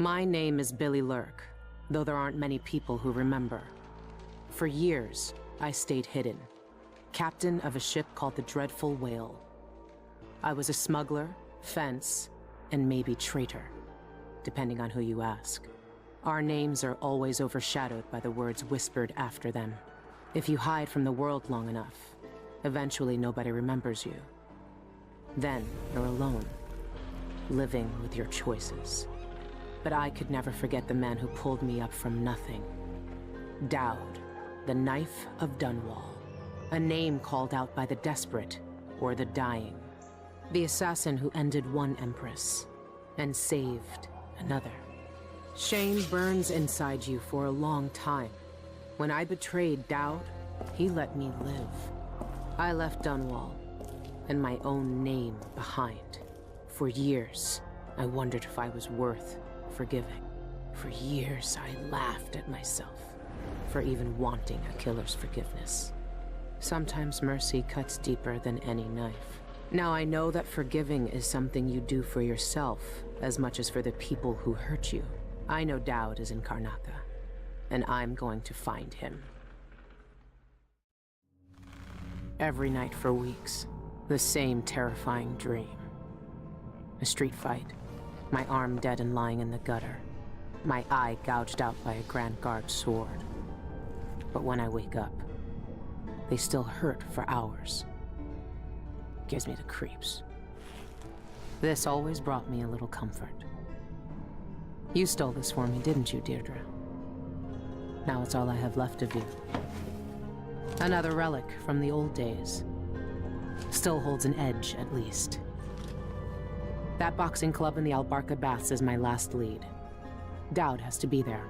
My name is Billy Lurk, though there aren't many people who remember. For years, I stayed hidden, captain of a ship called the Dreadful Whale. I was a smuggler, fence, and maybe traitor, depending on who you ask. Our names are always overshadowed by the words whispered after them. If you hide from the world long enough, eventually nobody remembers you. Then you're alone, living with your choices. But I could never forget the man who pulled me up from nothing. Dowd, the Knife of Dunwall. A name called out by the desperate or the dying. The assassin who ended one empress and saved another. Shame burns inside you for a long time. When I betrayed Dowd, he let me live. I left Dunwall and my own name behind. For years, I wondered if I was worth forgiving. For years, I laughed at myself for even wanting a killer's forgiveness. Sometimes mercy cuts deeper than any knife. Now I know that forgiving is something you do for yourself as much as for the people who hurt you. I know Dowd is in Karnaca, and I'm going to find him. Every night for weeks, the same terrifying dream. A street fight, my arm dead and lying in the gutter, my eye gouged out by a Grand Guard sword. But when I wake up, they still hurt for hours. Gives me the creeps. This always brought me a little comfort. You stole this for me, didn't you, Deirdre? Now it's all I have left of you. Another relic from the old days. Still holds an edge, at least. That boxing club in the Albarca Baths is my last lead. Dowd has to be there.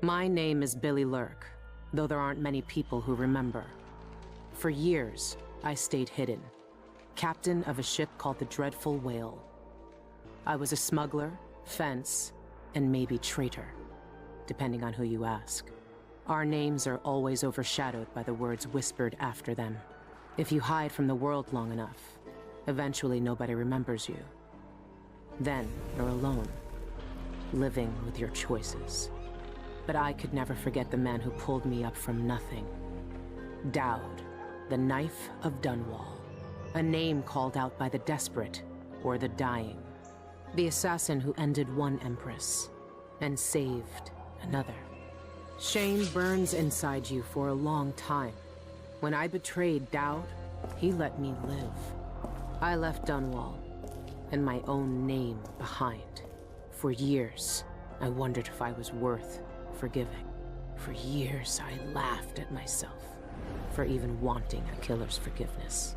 My name is Billy Lurk, though there aren't many people who remember. For years, I stayed hidden, captain of a ship called the Dreadful Whale. I was a smuggler, fence, and maybe traitor, depending on who you ask. Our names are always overshadowed by the words whispered after them. If you hide from the world long enough, eventually nobody remembers you. Then you're alone, living with your choices. But I could never forget the man who pulled me up from nothing. Dowd, the Knife of Dunwall. A name called out by the desperate or the dying. The assassin who ended one empress and saved another. Shame burns inside you for a long time. When I betrayed Dowd, he let me live. I left Dunwall and my own name behind. For years, I wondered if I was worth forgiving. For years, I laughed at myself for even wanting a killer's forgiveness.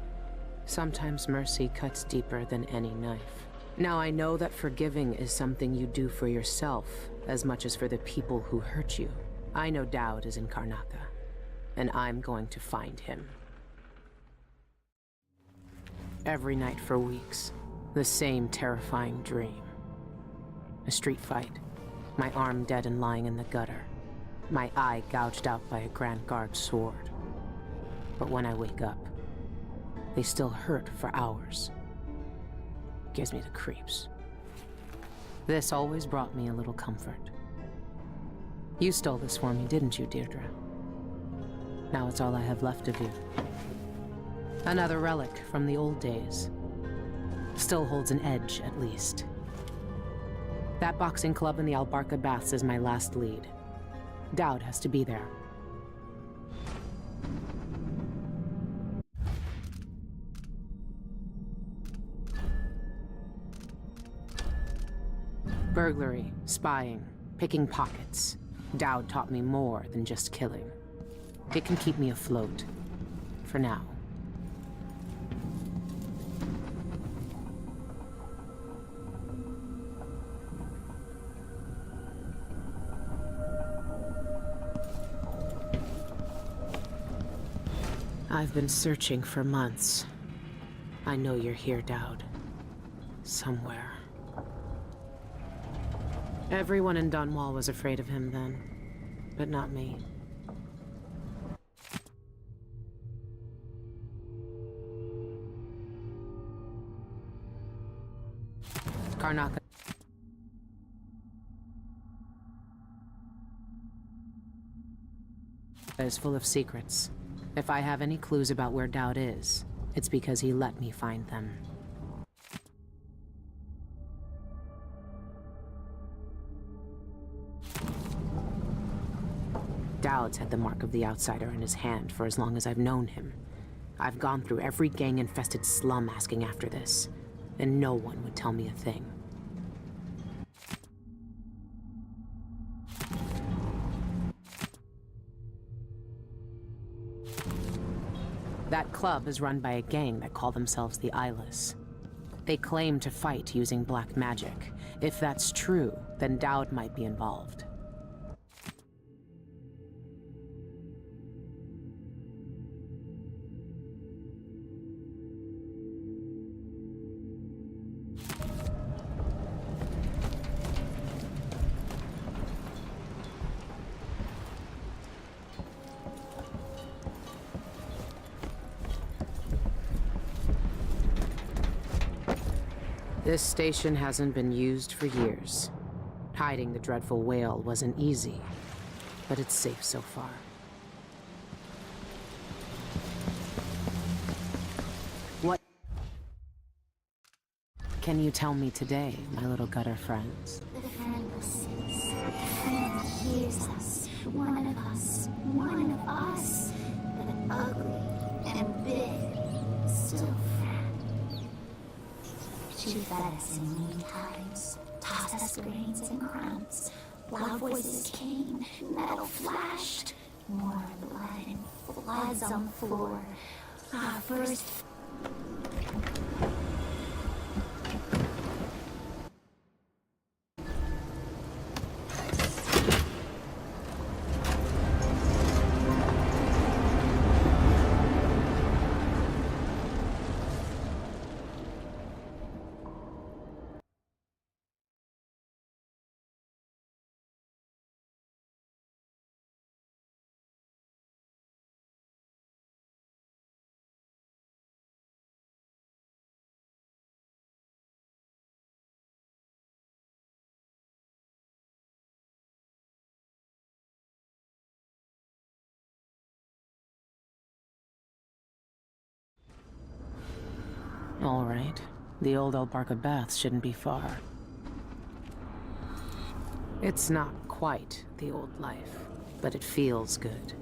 Sometimes mercy cuts deeper than any knife. Now I know that forgiving is something you do for yourself as much as for the people who hurt you. I know Dowd is in Karnaca, and I'm going to find him. Every night for weeks, the same terrifying dream. A street fight, my arm dead and lying in the gutter, my eye gouged out by a Grand Guard sword. But when I wake up, they still hurt for hours. Gives me the creeps. This always brought me a little comfort. You stole this for me, didn't you, Deirdre? Now it's all I have left of you. Another relic from the old days. Still holds an edge, at least. That boxing club in the Albarca Baths is my last lead. Dowd has to be there. Burglary, spying, picking pockets. Dowd taught me more than just killing. It can keep me afloat. For now. I've been searching for months. I know you're here, Dowd. Somewhere. Everyone in Dunwall was afraid of him then, but not me. Karnaka is full of secrets. If I have any clues about where Dowd is, it's because he let me find them. Dowd's had the mark of the outsider in his hand for as long as I've known him. I've gone through every gang-infested slum asking after this, and no one would tell me a thing. That club is run by a gang that call themselves the Eyeless. They claim to fight using black magic. If that's true, then Dowd might be involved. This station hasn't been used for years. Hiding the dreadful whale wasn't easy, but it's safe so far. What can you tell me today, my little gutter friends? The friend listens. The friend hears us. One of us. One of us. But ugly and big. Still friend. She fed us in lean times, tossed us grains and crumbs. Loud voices came, metal flashed, more blood and floods on the floor. Our first... All right. The old Albarca Baths shouldn't be far. It's not quite the old life, but it feels good.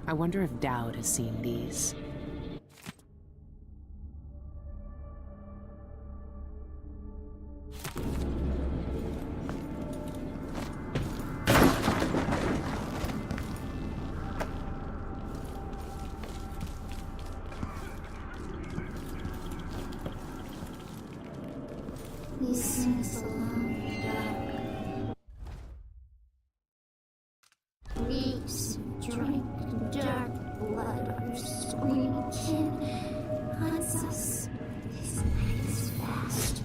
I wonder if Dowd has seen these. These things alone, dark. Reeks, drink, dirt. blood on your screaming chin haunts us. This night is fast.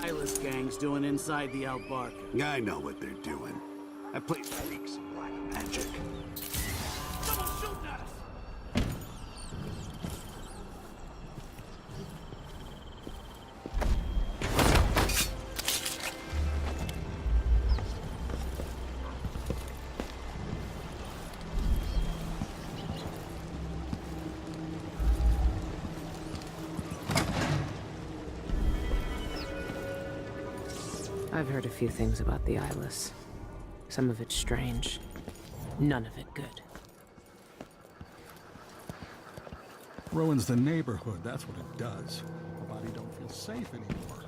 Eyeless gang's doing inside the Outbark. I know what they're doing. I play freaks in black magic. Someone's shooting at us! I've heard a few things about the Eyeless. Some of it strange. None of it good. Ruins the neighborhood, that's what it does. Nobody don't feel safe anymore.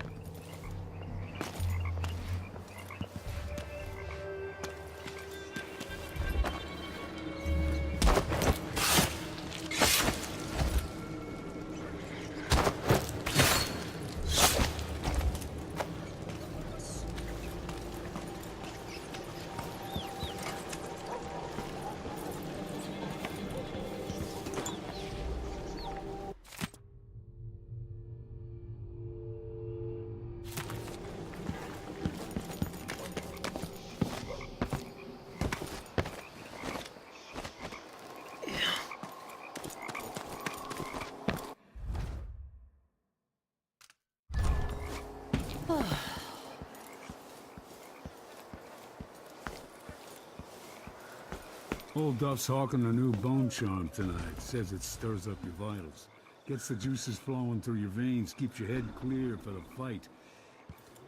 Old Duff's hawking a new bone charm tonight. Says it stirs up your vitals. Gets the juices flowing through your veins, keeps your head clear for the fight.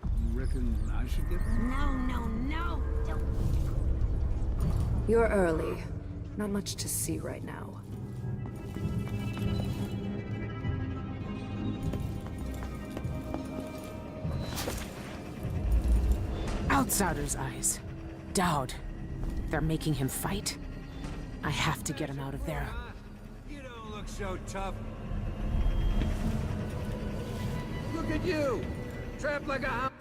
You reckon I should get one? No, don't. You're early. Not much to see right now. Outsider's eyes. Dowd. They're making him fight? I have to get him out of there. You don't look so tough. Look at you! Trapped like a hound.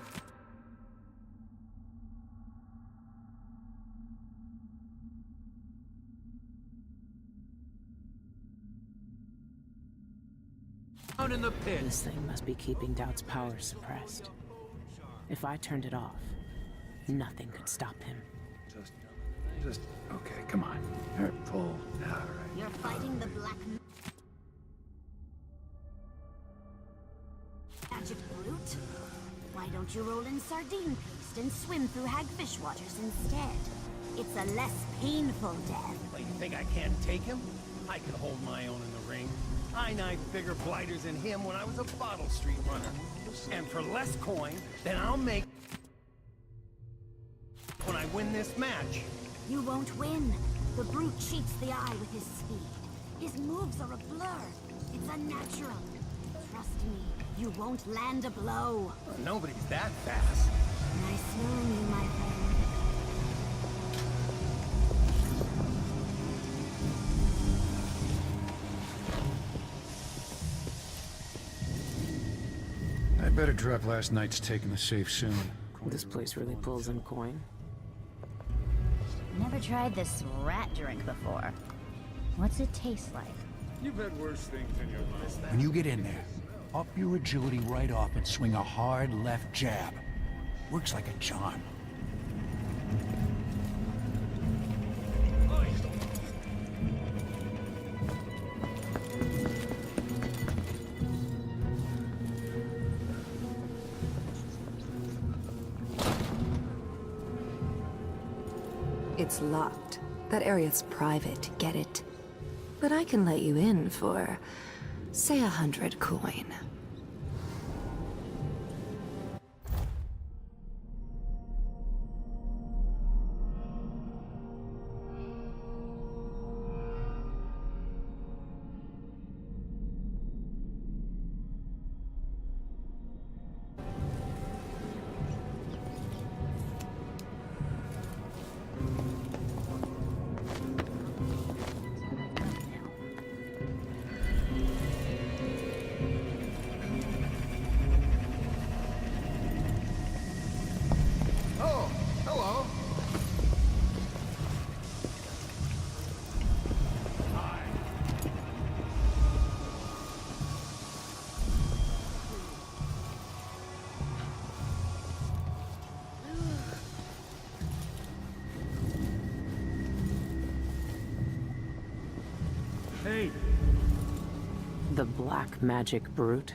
Down in the pit. This thing must be keeping Dowd's power suppressed. If I turned it off, nothing could stop him. Just, okay, come on. All right, pull. All right. You're fighting the black magic brute? Why don't you roll in sardine paste and swim through hagfish waters instead? It's a less painful death. Well, you think I can't take him? I can hold my own in the ring. I knifed bigger blighters than him when I was a bottle street runner. And for less coin than I'll make when I win this match. You won't win. The brute cheats the eye with his speed. His moves are a blur. It's unnatural. Trust me, you won't land a blow. Well, nobody's that fast. Nice knowing you, my friend. I better drop last night's take in the safe soon. This place really pulls in coin. Never tried this rat drink before. What's it taste like? You've had worse things in your life. When you get in there, up your agility right off and swing a hard left jab. Works like a charm. It's locked. That area's private, get it? But I can let you in for, say, 100 coin. Hey! The black magic brute.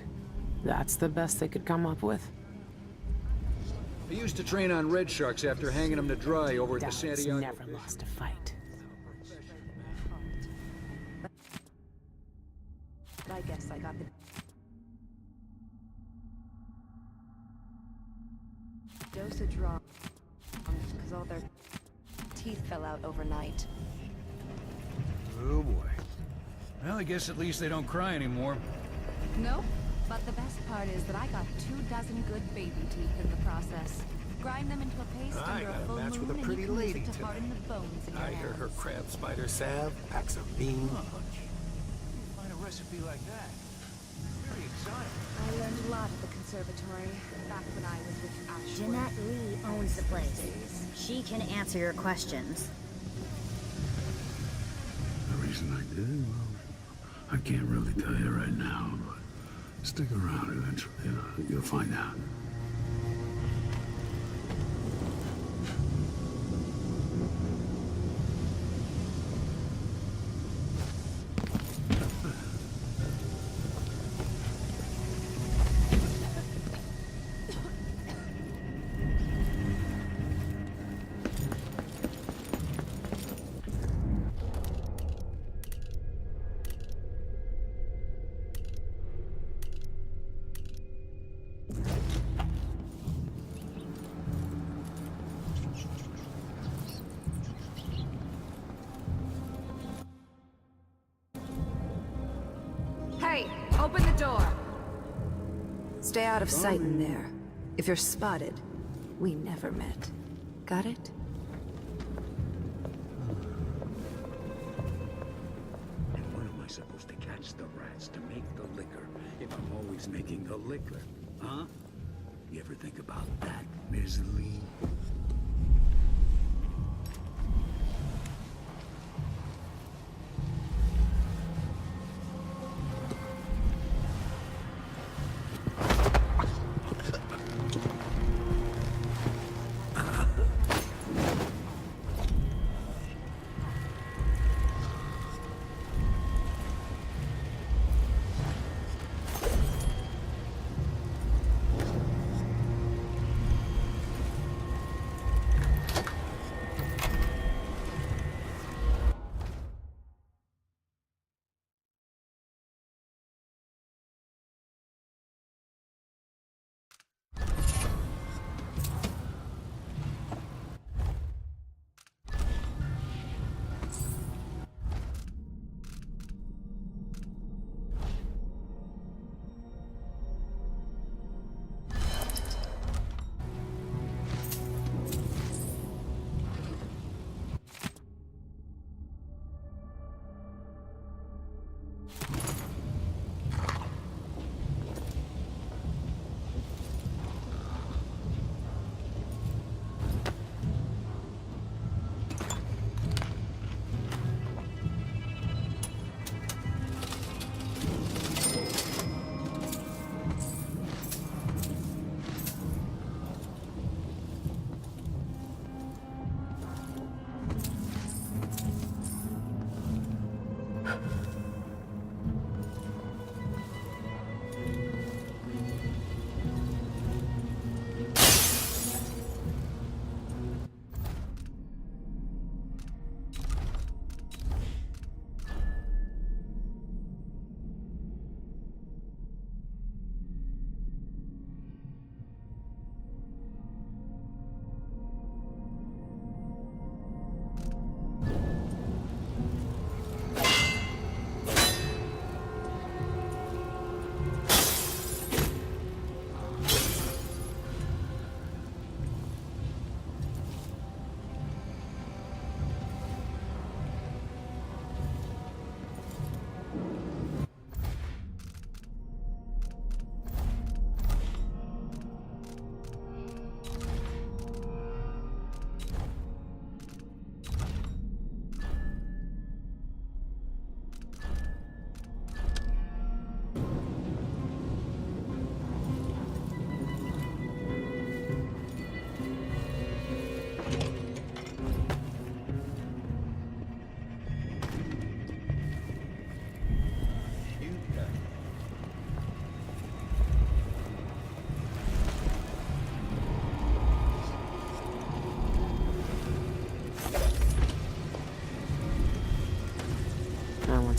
That's the best they could come up with. I used to train on red sharks after hanging them to dry over at the Dallas Santiago. never lost a fight. I guess I got the dosage wrong because all their teeth fell out overnight. Oh boy. Well, I guess at least they don't cry anymore. Nope. But the best part is that I got 24 good baby teeth in the process. Grind them into a paste I under got a a full match moon with a and pretty you can use lady it to harden tonight. the bones in your I heard her hands. crab spider salve packs a mean punch. Find a recipe like that. Very exotic. I learned a lot at the conservatory back when I was with Ash. Jeanette Lee owns the place. She can answer your questions. The reason I did, well, I can't really tell you right now, but stick around eventually. You'll find out. Hey, open the door! Stay out of sight in there. If you're spotted, we never met. Got it? And when am I supposed to catch the rats to make the liquor if I'm always making the liquor? Huh? You ever think about that, Ms. Lee?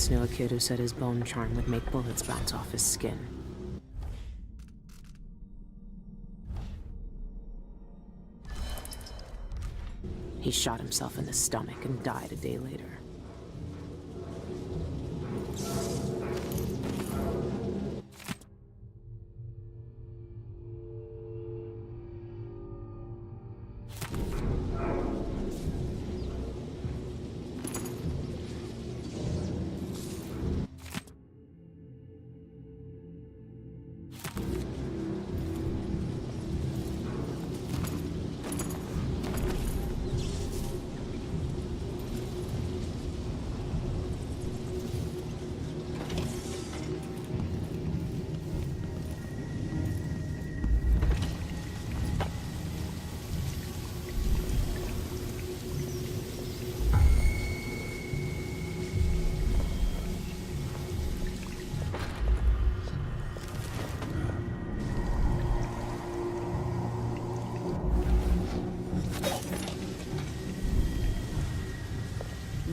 once knew a kid who said his bone charm would make bullets bounce off his skin. He shot himself in the stomach and died a day later.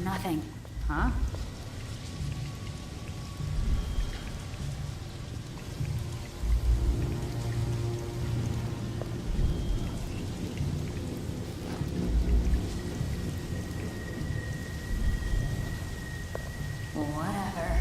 Nothing, huh? Whatever.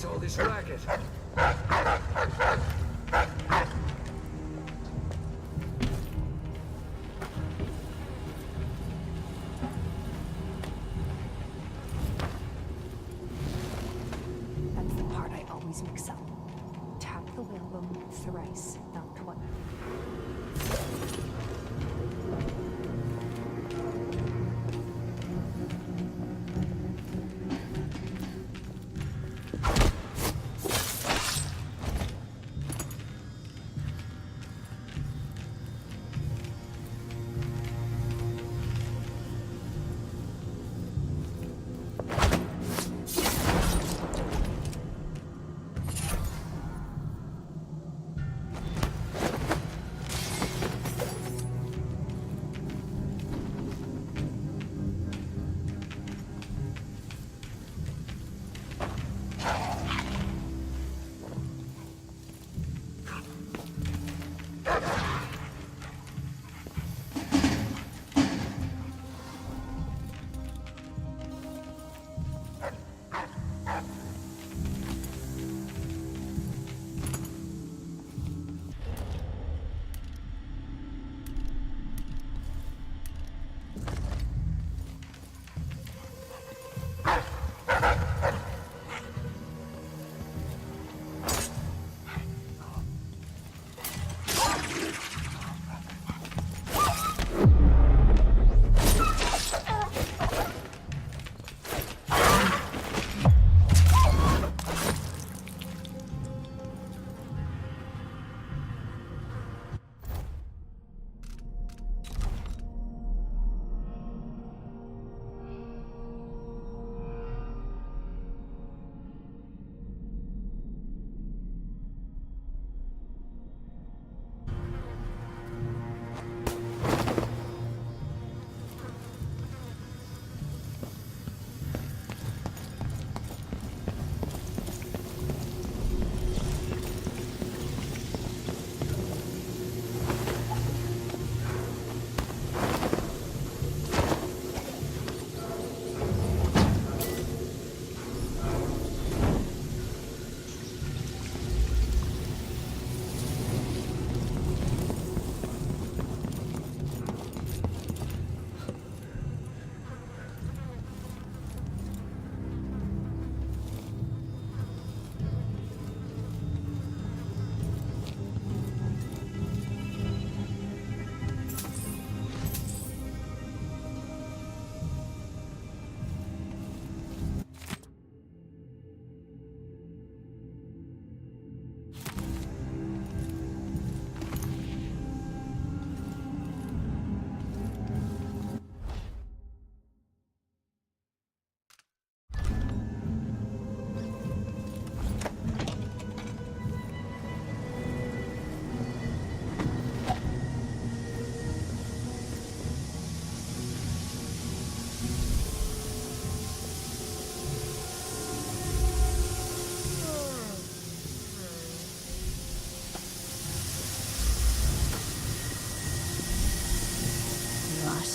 All this racket. That's the part I always mix up. Tap the whalebone thrice, not twice.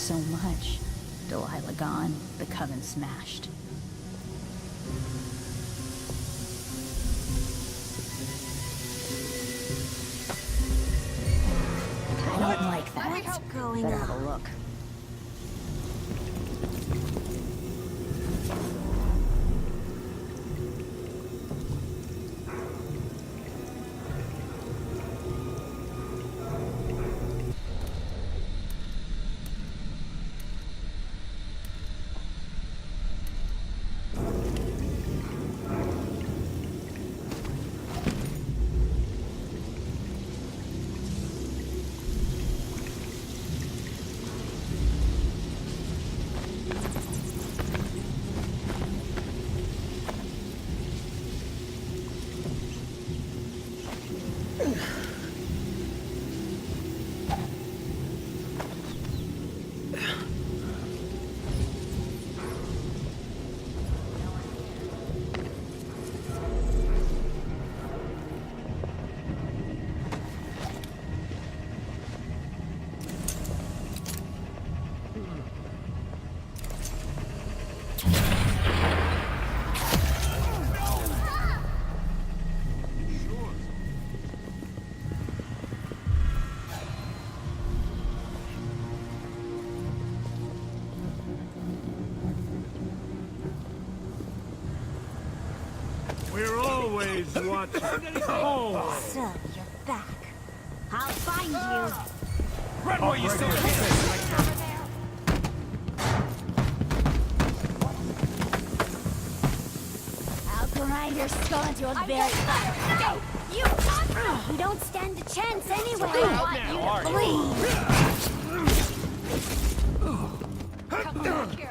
so much. Delilah gone, the coven smashed. I don't like that. What's going Better have a on? look. We're always watching. Oh! So, you're back. I'll find you. Run while you still can. I'll grind your skull into a very fire. You don't stand a chance anyway. Now, are you? Come back here.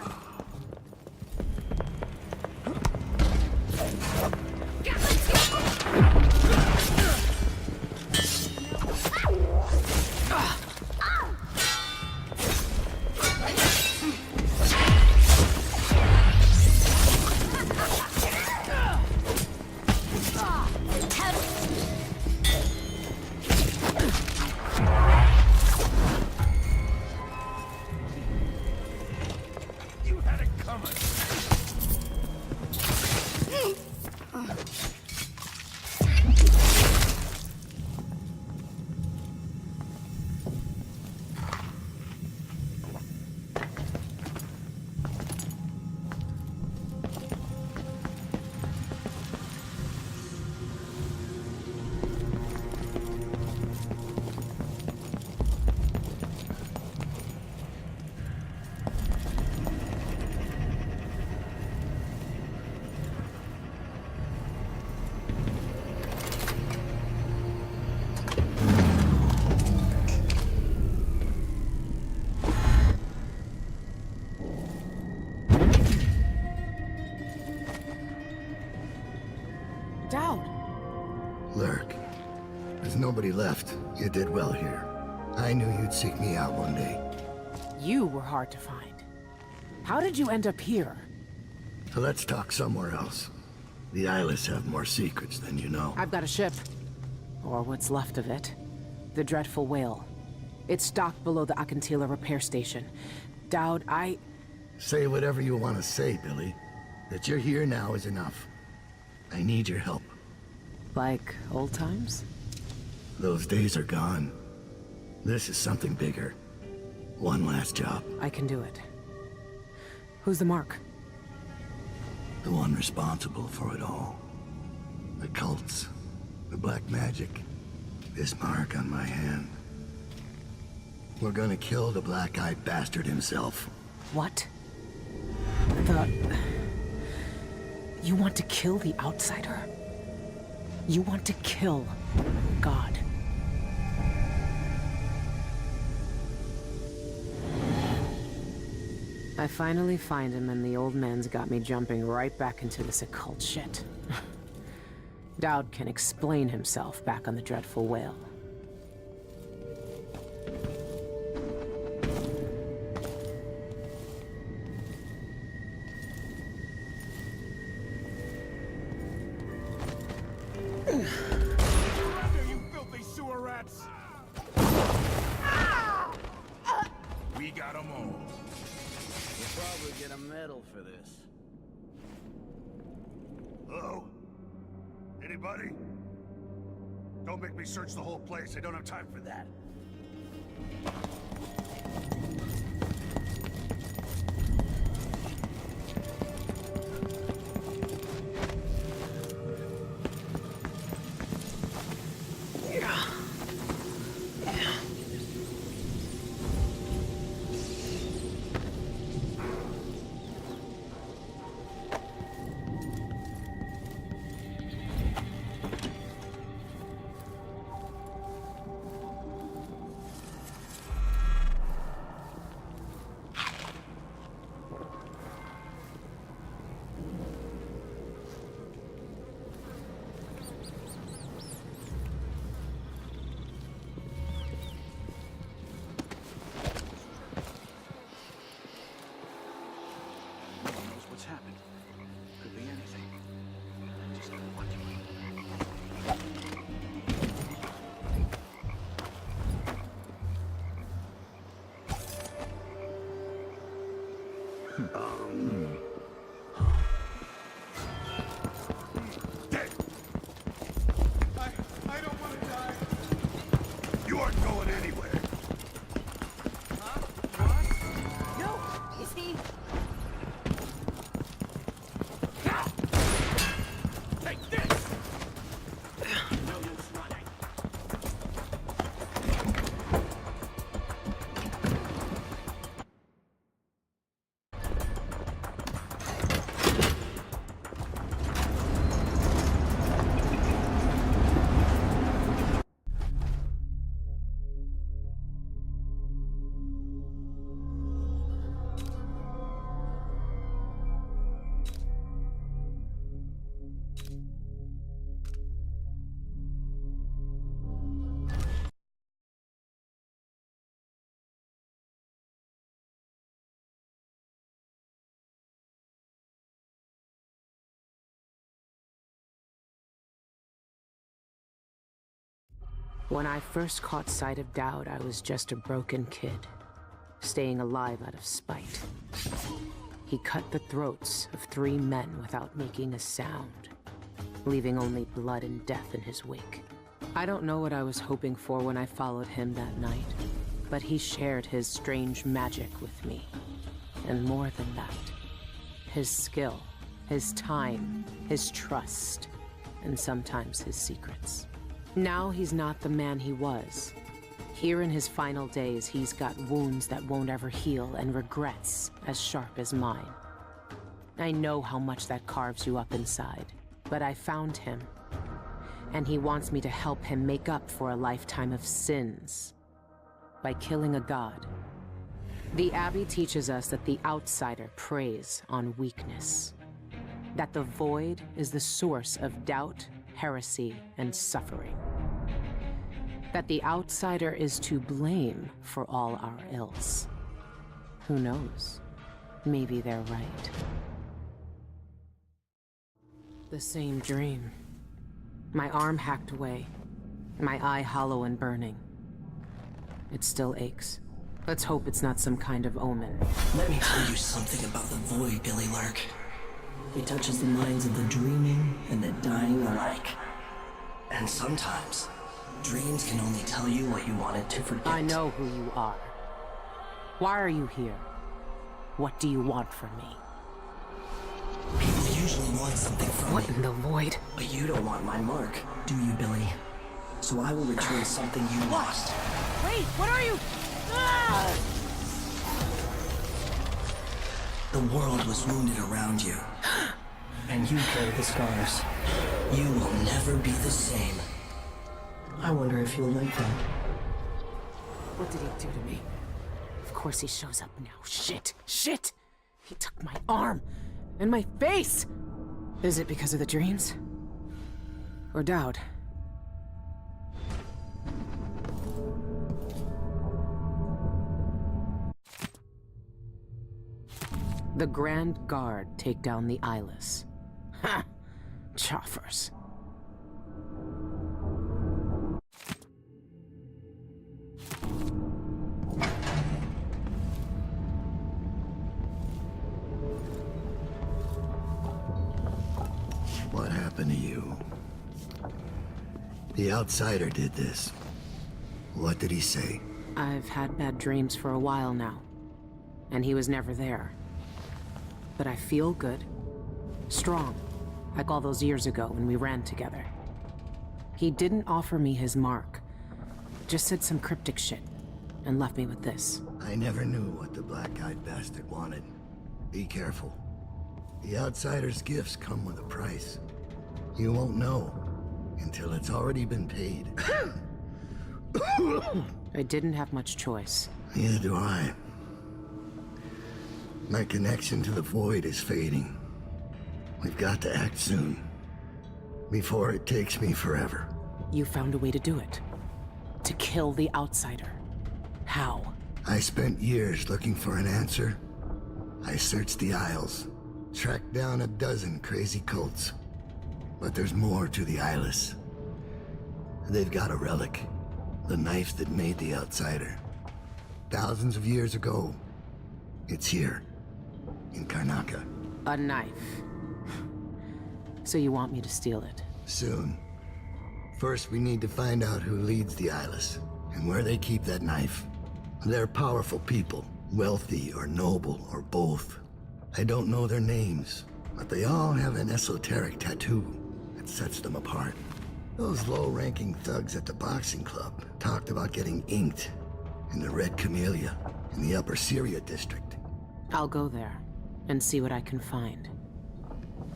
You had it coming. Dowd! Lurk. There's nobody left. You did well here. I knew you'd seek me out one day. You were hard to find. How did you end up here? So let's talk somewhere else. The Eyeless have more secrets than you know. I've got a ship. Or what's left of it. The Dreadful Whale. It's docked below the Akantila repair station. Dowd, Say whatever you want to say, Billy. That you're here now is enough. I need your help. Like old times? Those days are gone. This is something bigger. One last job. I can do it. Who's the mark? The one responsible for it all. The cults. The black magic. This mark on my hand. We're gonna kill the black-eyed bastard himself. What? You want to kill the outsider? You want to kill God? I finally find him, and the old man's got me jumping right back into this occult shit. Dowd can explain himself back on the Dreadful Whale. Surrender, you filthy sewer rats! We got them all. We'll probably get a medal for this. Hello? Anybody? Don't make me search the whole place. I don't have time for that. What's happened? Could be anything. I just don't want to. I don't want to die. You aren't going anywhere. Huh? What? No! Is he? Take this! No use running. When I first caught sight of Dowd, I was just a broken kid, staying alive out of spite. He cut the throats of 3 men without making a sound, leaving only blood and death in his wake. I don't know what I was hoping for when I followed him that night, but he shared his strange magic with me. And more than that, his skill, his time, his trust, and sometimes his secrets. Now he's not the man he was. Here in his final days, he's got wounds that won't ever heal and regrets as sharp as mine. I know how much that carves you up inside, but I found him, and he wants me to help him make up for a lifetime of sins by killing a god. The Abbey teaches us that the outsider preys on weakness, that the void is the source of doubt, heresy, and suffering. That the outsider is to blame for all our ills. Who knows? Maybe they're right. The same dream. My arm hacked away, my eye hollow and burning. It still aches. Let's hope it's not some kind of omen. Let me tell you something about the void, Billy Lark. It touches the minds of the dreaming and the dying alike. And sometimes, dreams can only tell you what you wanted to forget. I know who you are. Why are you here? What do you want from me? People usually want something from me. What in the void? But you don't want my mark, do you, Billy? So I will return something you lost. Wait, what are you? Ah! The world was wounded around you. And you carry the scars. You will never be the same. I wonder if you'll like that. What did he do to me? Of course he shows up now. Shit! Shit! He took my arm! And my face! Is it because of the dreams? Or Dowd? The Grand Guard take down the Eyeless. Ha! Choffers. happened to you. The outsider did this. What did he say? I've had bad dreams for a while now, and he was never there. But I feel good. Strong, like all those years ago when we ran together. He didn't offer me his mark, just said some cryptic shit, and left me with this. I never knew what the black-eyed bastard wanted. Be careful. The outsider's gifts come with a price. You won't know until it's already been paid. I didn't have much choice. Neither do I. My connection to the void is fading. We've got to act soon, before it takes me forever. You found a way to do it. To kill the outsider. How? I spent years looking for an answer. I searched the Isles, tracked down a dozen crazy cults. But there's more to the Eyeless. They've got a relic. The knife that made the outsider. Thousands of years ago. It's here. In Karnaca. A knife. So you want me to steal it? Soon. First, we need to find out who leads the Eyeless, and where they keep that knife. They're powerful people, wealthy or noble or both. I don't know their names, but they all have an esoteric tattoo that sets them apart. Those low-ranking thugs at the boxing club talked about getting inked in the Red Camellia in the Upper Syria district. I'll go there and see what I can find.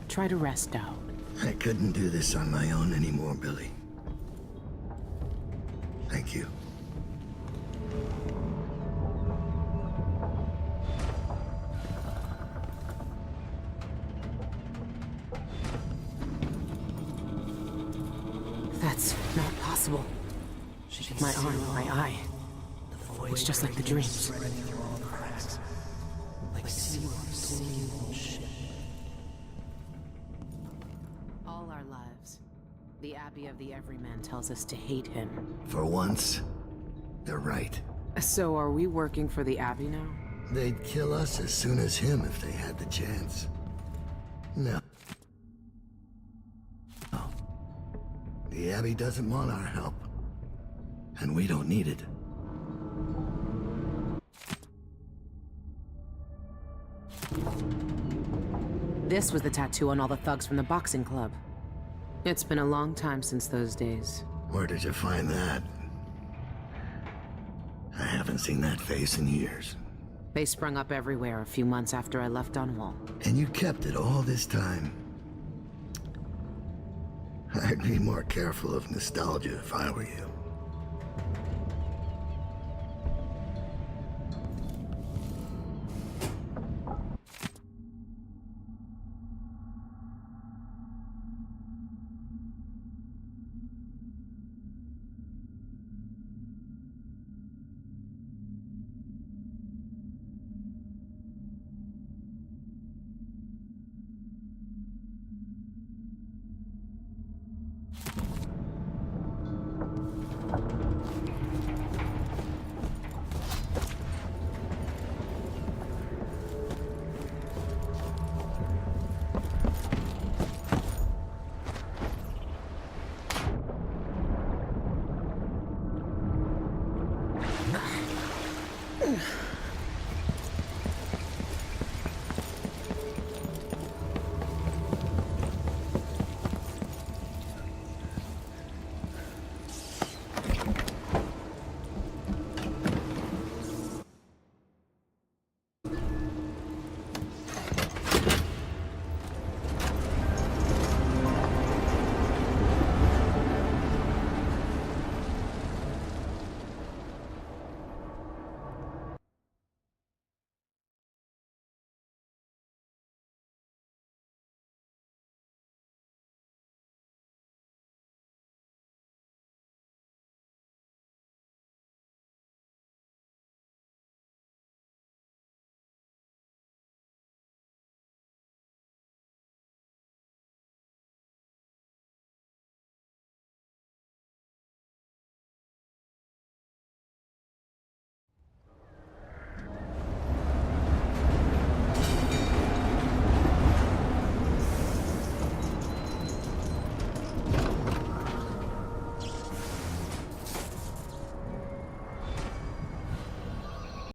Try to rest out. I couldn't do this on my own anymore, Billy. Thank you. That's not possible. My arm, my eye. It's just like the dreams. All our lives, the Abbey of the Everyman tells us to hate him. For once, they're right. So are we working for the Abbey now? They'd kill us as soon as him if they had the chance. No. The Abbey doesn't want our help. And we don't need it. This was the tattoo on all the thugs from the boxing club. It's been a long time since those days. Where did you find that? I haven't seen that face in years. They sprung up everywhere a few months after I left Dunwall. And you kept it all this time. I'd be more careful of nostalgia if I were you.